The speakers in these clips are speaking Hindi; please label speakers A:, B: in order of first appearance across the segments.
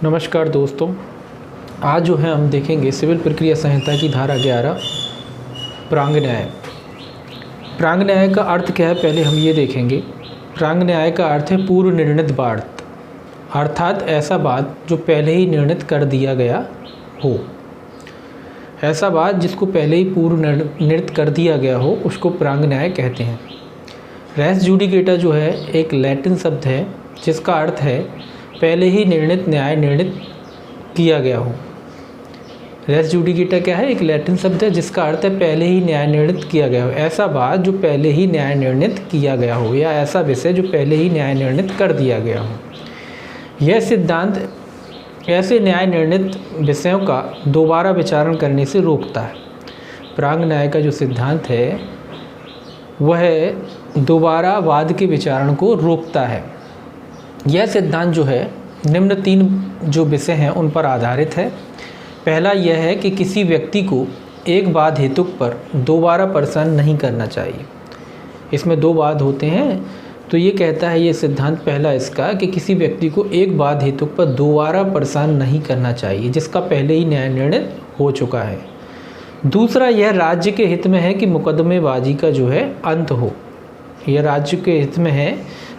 A: नमस्कार दोस्तों, आज जो है हम देखेंगे सिविल प्रक्रिया संहिता की धारा 11 प्रांग न्याय। प्रांग न्याय का अर्थ क्या है, पहले हम ये देखेंगे। प्रांग न्याय का अर्थ है पूर्व निर्णीत वाद, अर्थात ऐसा वाद जो पहले ही निर्णीत कर दिया गया हो। ऐसा वाद जिसको पहले ही पूर्व निर्णीत कर दिया गया हो उसको प्रांग न्याय कहते हैं। रेस जुडिकेटा जो है एक लैटिन शब्द है जिसका अर्थ है पहले ही निर्णीत न्याय निर्णीत किया गया हो। रेस जुडिकेटा क्या है, एक लैटिन शब्द है जिसका अर्थ है पहले ही न्याय निर्णीत किया गया हो। ऐसा बात जो पहले ही न्याय निर्णीत किया गया हो या ऐसा विषय जो पहले ही न्याय निर्णीत कर दिया गया हो। यह सिद्धांत ऐसे न्याय निर्णीत विषयों का दोबारा विचारण करने से रोकता है। प्रांग न्याय का जो सिद्धांत है वह दोबारा वाद के विचारण को रोकता है। यह सिद्धांत जो है निम्न 3 जो विषय हैं उन पर आधारित है। पहला यह है कि किसी व्यक्ति को एक वाद हेतु पर दोबारा परेशान नहीं करना चाहिए। इसमें 2 वाद होते हैं, तो ये कहता है ये सिद्धांत पहला इसका कि किसी व्यक्ति को एक वाद हेतु पर दोबारा परेशान नहीं करना चाहिए जिसका पहले ही न्याय निर्णय हो चुका है। दूसरा, यह राज्य के हित में है कि मुकदमेबाजी का जो है अंत हो। यह राज्य के हित में है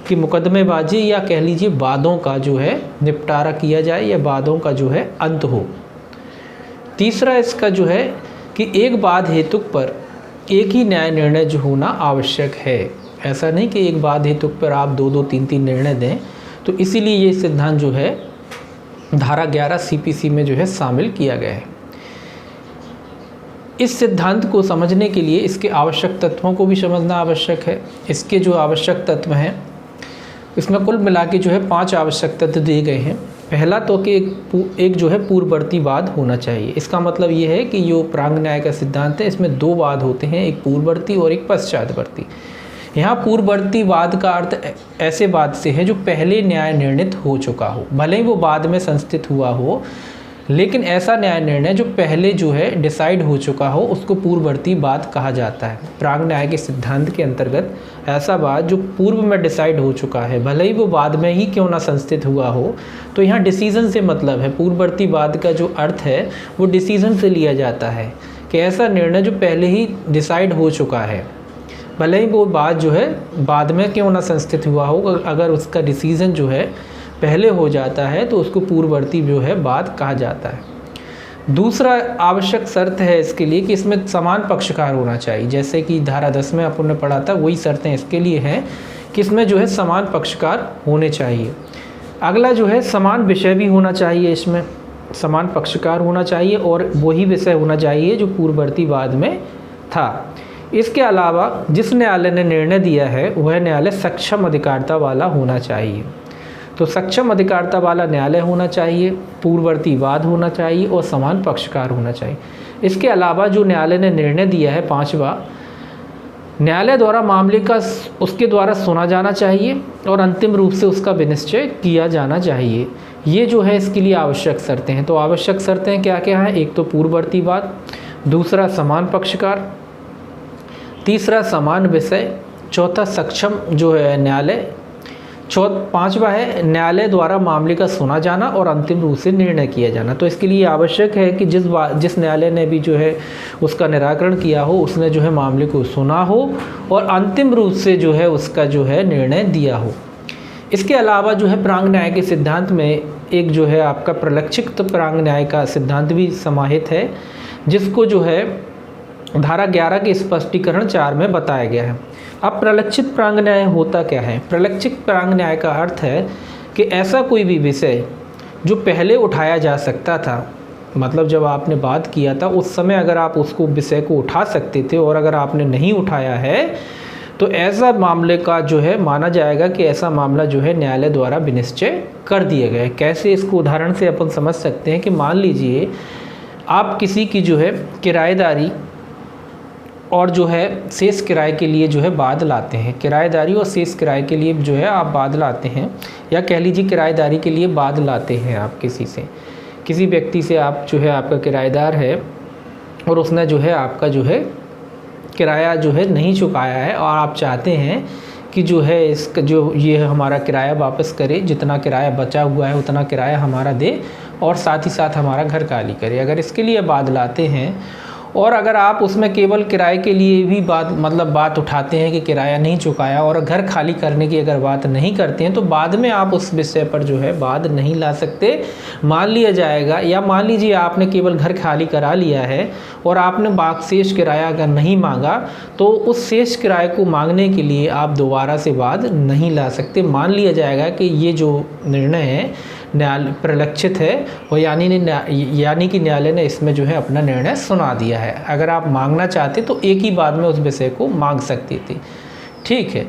A: कि मुकदमेबाजी या कह लीजिए वादों का जो है निपटारा किया जाए या वादों का जो है अंत हो। तीसरा इसका जो है कि एक वाद हेतु पर एक ही न्याय निर्णय जो होना आवश्यक है। ऐसा नहीं कि एक वाद हेतु पर आप 2-2, 3-3 निर्णय दें। तो इसीलिए ये सिद्धांत जो है धारा 11 CPC में जो है शामिल किया गया है। इस सिद्धांत को समझने के लिए इसके आवश्यक तत्वों को भी समझना आवश्यक है। इसके जो आवश्यक तत्व हैं इसमें कुल मिला के जो है 5 आवश्यक तत्व दिए गए हैं। पहला तो कि एक जो है पूर्ववर्ती वाद होना चाहिए। इसका मतलब ये है कि जो प्रांग न्याय का सिद्धांत है इसमें 2 वाद होते हैं, एक पूर्ववर्ती और एक पश्चातवर्ती। यहाँ पूर्ववर्ती वाद का अर्थ ऐसे वाद से है जो पहले न्याय निर्णीत हो चुका हो, भले ही वो बाद में संस्थित हुआ हो, लेकिन ऐसा न्याय निर्णय जो पहले जो है डिसाइड हो चुका हो उसको पूर्ववर्ती वाद कहा जाता है। प्रांग न्याय के सिद्धांत के अंतर्गत ऐसा वाद जो पूर्व में डिसाइड हो चुका है, भले ही वो बाद में ही क्यों ना संस्थित हुआ हो। तो यहाँ डिसीजन से मतलब है, पूर्ववर्ती वाद का जो अर्थ है वो डिसीजन से लिया जाता है कि ऐसा निर्णय जो पहले ही डिसाइड हो चुका है, भले ही वो बात जो है बाद में क्यों ना संस्थित हुआ हो, अगर उसका डिसीजन जो है पहले हो जाता है तो उसको पूर्ववर्ती जो है वाद कहा जाता है। दूसरा आवश्यक शर्त है इसके लिए कि इसमें समान पक्षकार होना चाहिए। जैसे कि धारा 10 में अपन ने पढ़ा था, वही शर्तें इसके लिए हैं कि इसमें जो है समान पक्षकार होने चाहिए। अगला जो है समान विषय भी होना चाहिए, इसमें समान पक्षकार होना चाहिए और वही विषय होना चाहिए जो पूर्ववर्ती वाद में था। इसके अलावा जिस न्यायालय ने निर्णय दिया है वह न्यायालय सक्षम अधिकारिता वाला होना चाहिए। तो सक्षम अधिकारिता वाला न्यायालय होना चाहिए, पूर्ववर्ती वाद होना चाहिए और समान पक्षकार होना चाहिए। इसके अलावा जो न्यायालय ने निर्णय दिया है 5वां, न्यायालय द्वारा मामले का उसके द्वारा सुना जाना चाहिए और अंतिम रूप से उसका विनिश्चय किया जाना चाहिए। ये जो है इसके लिए आवश्यक शर्तें हैं। तो आवश्यक शर्तें क्या क्या हैं? एक तो पूर्ववर्ती वाद, दूसरा समान पक्षकार, तीसरा समान विषय, चौथा सक्षम जो है न्यायालय, 5वां है न्यायालय द्वारा मामले का सुना जाना और अंतिम रूप से निर्णय किया जाना। तो इसके लिए आवश्यक है कि जिस न्यायालय ने भी जो है उसका निराकरण किया हो उसने जो है मामले को सुना हो और अंतिम रूप से जो है उसका जो है निर्णय दिया हो। इसके अलावा जो है प्रांग न्याय के सिद्धांत में एक जो है आपका प्रलक्षित प्रांग न्याय का सिद्धांत भी समाहित है, जिसको जो है धारा 11 के स्पष्टीकरण 4 में बताया गया है। अब प्रलक्षित प्रांग न्याय होता क्या है? प्रलक्षित प्रांग न्याय का अर्थ है कि ऐसा कोई भी विषय जो पहले उठाया जा सकता था, मतलब जब आपने बात किया था उस समय अगर आप उसको विषय को उठा सकते थे और अगर आपने नहीं उठाया है तो ऐसा मामले का जो है माना जाएगा कि ऐसा मामला जो है न्यायालय द्वारा विनिश्चय कर दिया गया है। कैसे? इसको उदाहरण से अपन समझ सकते हैं कि मान लीजिए आप किसी की जो है किराएदारी और जो है शेष किराए के लिए जो है वाद लाते हैं, किराएदारी और शेष किराए के लिए जो है आप वाद लाते हैं, या कह लीजिए किराएदारी के लिए वाद लाते हैं आप किसी व्यक्ति से। आप जो है आपका किराएदार है और उसने जो है आपका जो है किराया जो है नहीं चुकाया है और आप चाहते हैं कि जो है इसका जो ये हमारा किराया वापस करे, जितना किराया बचा हुआ है उतना किराया हमारा दे और साथ ही साथ हमारा घर खाली करे। अगर इसके लिए बात लाते हैं और अगर आप उसमें केवल किराए के लिए भी बात उठाते हैं कि किराया नहीं चुकाया और घर खाली करने की अगर बात नहीं करते हैं तो बाद में आप उस विषय पर जो है बात नहीं ला सकते। मान लिया जाएगा, या मान लीजिए आपने केवल घर खाली करा लिया है और आपने शेष किराया अगर नहीं मांगा तो उस शेष किराए को मांगने के लिए आप दोबारा से बात नहीं ला सकते। मान लिया जाएगा कि ये जो निर्णय है न्यायालय प्रलक्षित है और यानी कि न्यायालय ने इसमें जो है अपना निर्णय सुना दिया है। अगर आप मांगना चाहते तो एक ही बार में उस विषय को मांग सकती थी। ठीक है,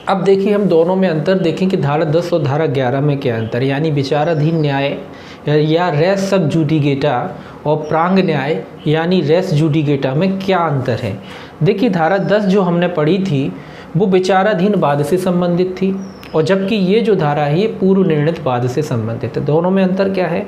A: अब देखिए हम दोनों में अंतर देखें कि धारा 10 और धारा 11 में क्या अंतर, यानी विचाराधीन न्याय या रेस सब जुडिकेटा और प्रांग न्याय यानी रेस जुडिकेटा में क्या अंतर है। देखिए धारा 10 जो हमने पढ़ी थी वो विचाराधीन वाद से संबंधित थी और जबकि ये जो धारा है ये पूर्व निर्णीत वाद से संबंधित है। दोनों में अंतर क्या है,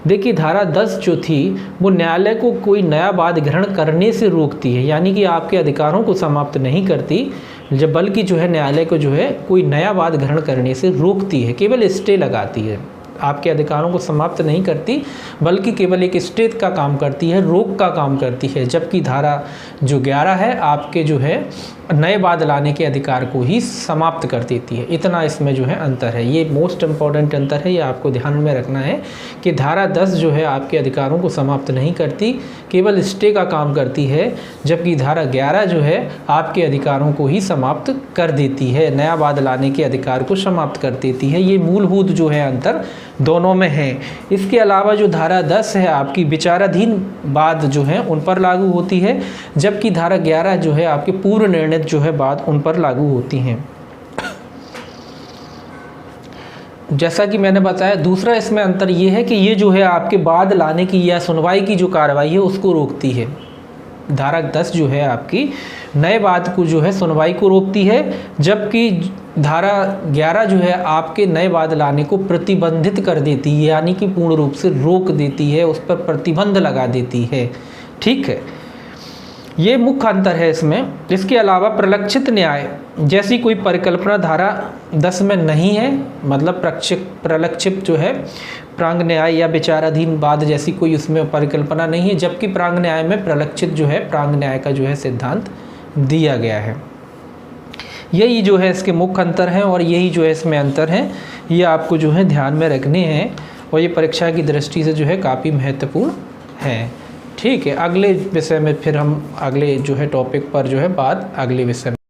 A: देखिए धारा 10 जो थी वो न्यायालय को कोई नया वाद ग्रहण करने से रोकती है, यानी कि आपके अधिकारों को समाप्त नहीं करती, जब बल्कि जो है न्यायालय को जो है कोई नया वाद ग्रहण करने से रोकती है, केवल स्टे लगाती है। आपके अधिकारों को समाप्त नहीं करती बल्कि केवल एक स्टे का काम करती है, रोक का काम करती है। जबकि धारा जो 11 है आपके जो है नए वाद लाने के अधिकार को ही समाप्त कर देती है। इतना इसमें जो है अंतर है, ये मोस्ट इम्पॉर्टेंट अंतर है, ये आपको ध्यान में रखना है कि धारा 10 जो है आपके अधिकारों को समाप्त नहीं करती, केवल स्टे का काम करती है, जबकि धारा 11 जो है आपके अधिकारों को ही समाप्त कर देती है, नया वाद लाने के अधिकार को समाप्त कर देती है। ये मूलभूत जो है अंतर दोनों में है। इसके अलावा जो धारा 10 है आपकी विचाराधीन वाद जो है उन पर लागू होती है, जबकि धारा 11 जो है आपके पूर्व निर्णित जो है बात उन पर लागू होती हैं। जैसा कि मैंने बताया, दूसरा इसमें अंतर ये है कि ये जो है आपके वाद लाने की या सुनवाई की जो कार्रवाई है उसको रोकती है। धारा 10 जो है आपकी नए वाद को जो है सुनवाई को रोकती है, जबकि धारा 11 जो है आपके नए वाद लाने को प्रतिबंधित कर देती है, यानी कि पूर्ण रूप से रोक देती है, उस पर प्रतिबंध लगा देती है। ठीक है, ये मुख्य अंतर है इसमें। इसके अलावा प्रलक्षित न्याय जैसी कोई परिकल्पना धारा 10 में नहीं है, मतलब प्रलक्षित जो है प्रांग न्याय या विचाराधीन वाद जैसी कोई उसमें परिकल्पना नहीं है, जबकि प्रांग न्याय में प्रलक्षित जो है प्रांग न्याय का जो है सिद्धांत दिया गया है। यही जो है इसके मुख्य अंतर हैं और यही जो है इसमें अंतर हैं, ये आपको जो है ध्यान में रखने हैं और ये परीक्षा की दृष्टि से जो है काफ़ी महत्वपूर्ण है। ठीक है, अगले विषय में फिर हम अगले जो है टॉपिक पर जो है बात अगले विषय में